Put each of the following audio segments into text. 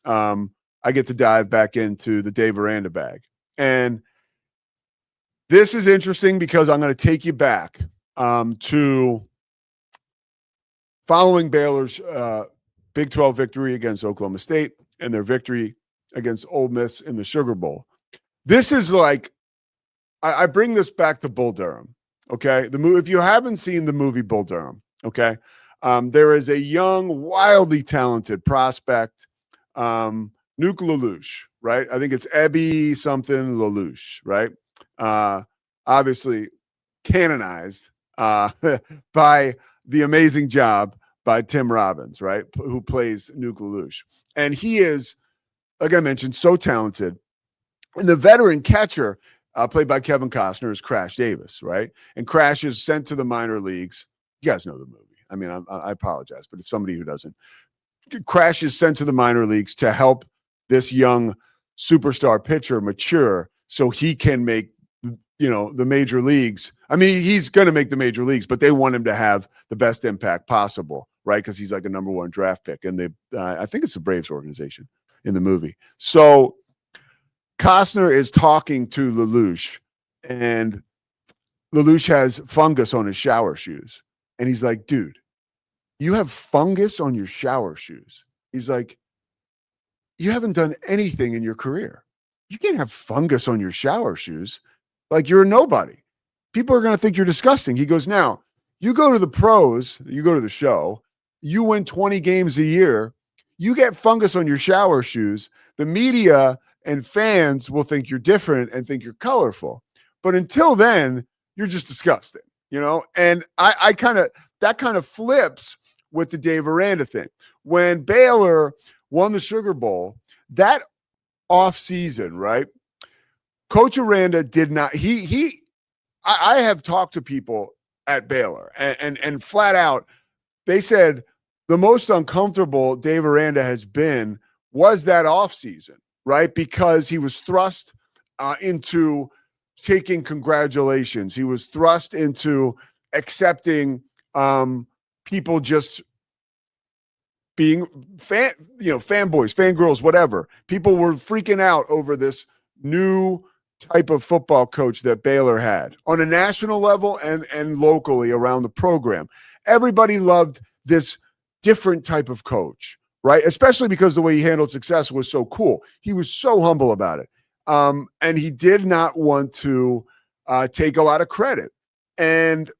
I get to dive back into the Dave Aranda bag. And this is interesting because I'm going to take you back to following Baylor's Big 12 victory against Oklahoma State and their victory against Ole Miss in the Sugar Bowl. This is like, I bring this back to Bull Durham, okay? If you haven't seen the movie Bull Durham, okay, there is a young, wildly talented prospect, Nuke Lelouch, right? I think it's Ebby something Lelouch, right? Obviously canonized by the amazing job by Tim Robbins, right? Who plays Nuke Lelouch. And he is, like I mentioned, so talented. And the veteran catcher, played by Kevin Costner, is Crash Davis, right? And Crash is sent to the minor leagues. You guys know the movie. I mean, I apologize, but if somebody who doesn't, Crash is sent to the minor leagues to help this young superstar pitcher mature so he can make, the major leagues. I mean, he's going to make the major leagues, but they want him to have the best impact possible, right? Because he's like a number one draft pick. And I think it's the Braves organization in the movie. So Costner is talking to Lelouch, and Lelouch has fungus on his shower shoes. And he's like, dude, you have fungus on your shower shoes. He's like, you haven't done anything in your career. You can't have fungus on your shower shoes. Like, you're a nobody. People are going to think you're disgusting. He goes, now, you go to the pros, you go to the show, you win 20 games a year, you get fungus on your shower shoes, the media and fans will think you're different and think you're colorful. But until then, you're just disgusting, And that kind of flips with the Dave Aranda thing. When Baylor won the Sugar Bowl, that offseason, right? Coach Aranda did not, I have talked to people at Baylor and flat out, they said the most uncomfortable Dave Aranda has been was that offseason, right? Because he was thrust into taking congratulations. He was thrust into accepting people just being fanboys, fangirls, whatever. People were freaking out over this new type of football coach that Baylor had on a national level and locally around the program. Everybody loved this different type of coach, right? Especially because the way he handled success was so cool. He was so humble about it. And he did not want to take a lot of credit. And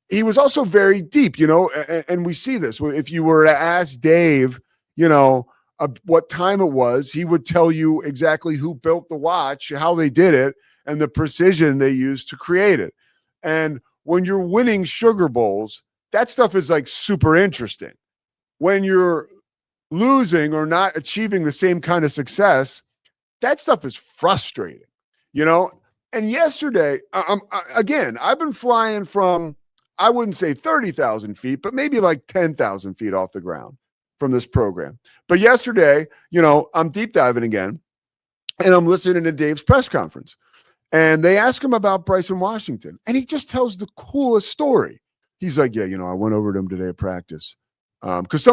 he was also very deep, and we see this. If you were to ask Dave, what time it was, he would tell you exactly who built the watch, how they did it, and the precision they used to create it. And when you're winning Sugar Bowls, that stuff is like super interesting. When you're losing or not achieving the same kind of success, that stuff is frustrating, And yesterday, again, I've been flying from, I wouldn't say 30,000 feet, but maybe like 10,000 feet off the ground from this program. But yesterday, I'm deep diving again, and I'm listening to Dave's press conference. And they ask him about Bryson Washington, and he just tells the coolest story. He's like, yeah, I went over to him today at practice. Because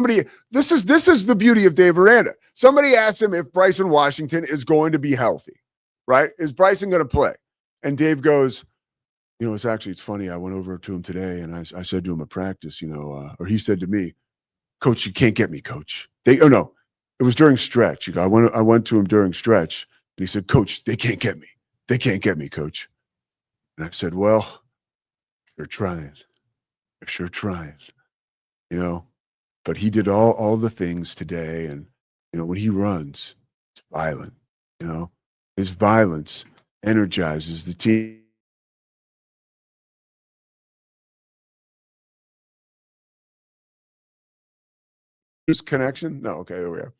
this is the beauty of Dave Aranda. Somebody asked him if Bryson Washington is going to be healthy, right? Is Bryson going to play? And Dave goes, it's funny. I went over to him today, and I said to him at practice, or he said to me, Coach, you can't get me, Coach. It was during stretch. I went to him during stretch, and he said, Coach, they can't get me. They can't get me, Coach. And I said, well, they're trying. They're sure trying, But he did all the things today, and, when he runs, it's violent, His violence energizes the team. Connection? No, okay, there we are.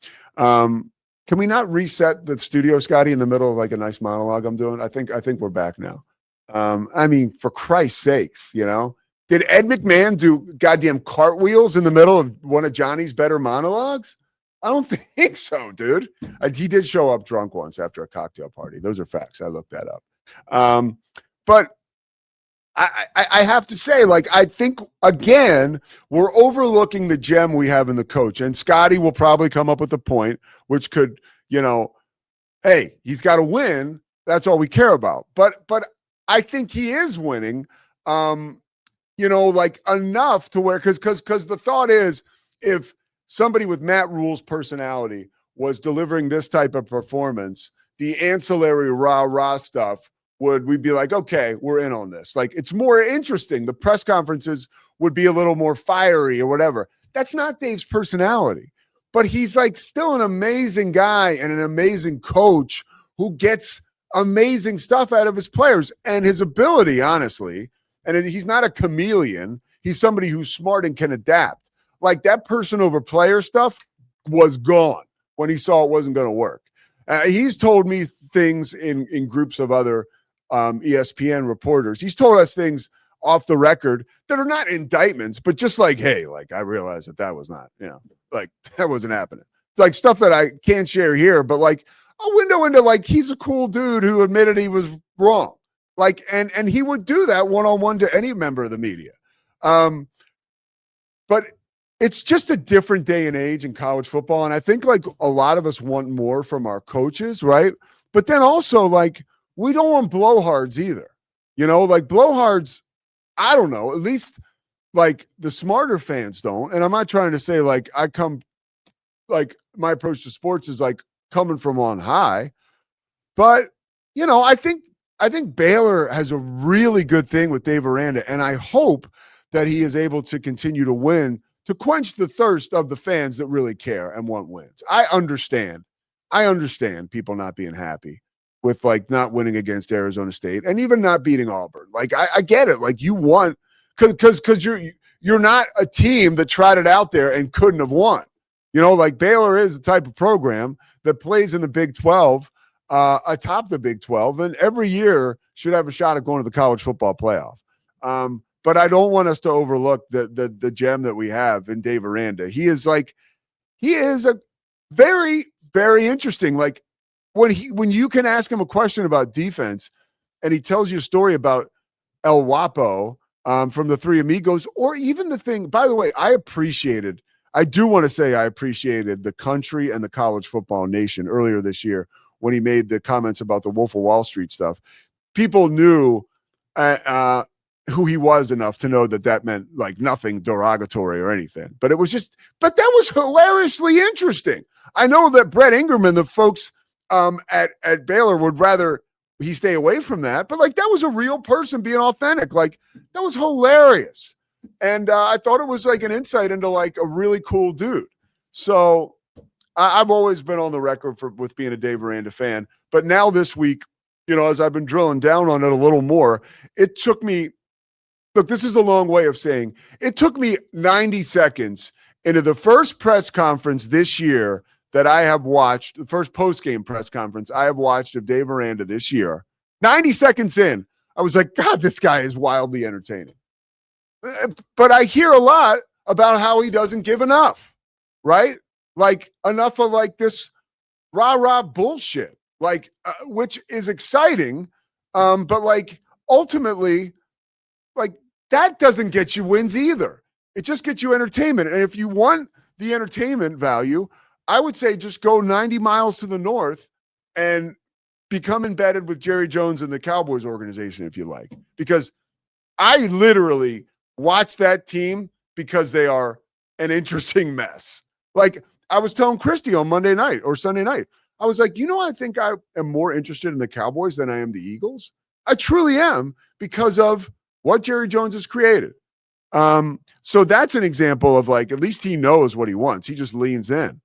Can we not reset the studio, Scotty, in the middle of like a nice monologue I'm doing? I think we're back now. I mean, for Christ's sakes, did Ed McMahon do goddamn cartwheels in the middle of one of Johnny's better monologues? I don't think so, dude. He did show up drunk once after a cocktail party. Those are facts. I looked that up. But I have to say, like, I think, again, we're overlooking the gem we have in the coach. And Scotty will probably come up with a point which could, hey, he's got to win. That's all we care about. But I think he is winning, like enough to where, because the thought is, if somebody with Matt Rule's personality was delivering this type of performance, the ancillary rah-rah stuff we'd be like, okay, we're in on this. Like, it's more interesting. The press conferences would be a little more fiery or whatever. That's not Dave's personality, but he's like still an amazing guy and an amazing coach who gets amazing stuff out of his players and his ability, honestly. And he's not a chameleon. He's somebody who's smart and can adapt. Like, that person over player stuff was gone when he saw it wasn't going to work. He's told me things in groups of other ESPN reporters. He's told us things off the record that are not indictments, but just like, hey, like, I realized that was not, like, that wasn't happening. It's like stuff that I can't share here, but like a window into, like, he's a cool dude who admitted he was wrong. Like, and he would do that one-on-one to any member of the media. But it's just a different day and age in college football. And I think, like, a lot of us want more from our coaches, right? But then also, like, we don't want blowhards either. Like, blowhards, I don't know, at least, like, the smarter fans don't. And I'm not trying to say, like, like, my approach to sports is, like, coming from on high. But, I think Baylor has a really good thing with Dave Aranda, and I hope that he is able to continue to win, to quench the thirst of the fans that really care and want wins. I understand people not being happy with, like, not winning against Arizona State and even not beating Auburn. Like, I get it. Like, you want, because you're not a team that tried it out there and couldn't have won. Like, Baylor is the type of program that plays in the Big 12, atop the Big 12, and every year should have a shot at going to the college football playoff. But I don't want us to overlook the gem that we have in Dave Aranda. He is a very, very interesting. Like, when you can ask him a question about defense and he tells you a story about El Guapo from the Three Amigos, or even the thing, by the way, I do want to say I appreciated the country and the college football nation earlier this year when he made the comments about the Wolf of Wall Street stuff. People knew who he was enough to know that meant, like, nothing derogatory or anything. But that was hilariously interesting. I know that Brett Ingram and the folks at Baylor would rather he stay away from that, but, like, that was a real person being authentic. Like, that was hilarious. And I thought it was, like, an insight into, like, a really cool dude. So I've always been on the record with being a Dave Aranda fan, but now this week, as I've been drilling down on it a little more, it took me, look, this is a long way of saying it took me 90 seconds into the first press conference this year that I have watched, the first post-game press conference I have watched of Dave Aranda this year. 90 seconds in, I was like, God, this guy is wildly entertaining. But I hear a lot about how he doesn't give enough, right? Like, enough of, like, this rah-rah bullshit, like, which is exciting. But, like, ultimately, like, that doesn't get you wins either. It just gets you entertainment. And if you want the entertainment value, I would say just go 90 miles to the north and become embedded with Jerry Jones and the Cowboys organization, if you like. Because I literally watch that team because they are an interesting mess. Like, I was telling Christy on Monday night or Sunday night, I was like, I think I am more interested in the Cowboys than I am the Eagles. I truly am, because of what Jerry Jones has created. So that's an example of, like, at least he knows what he wants. He just leans in,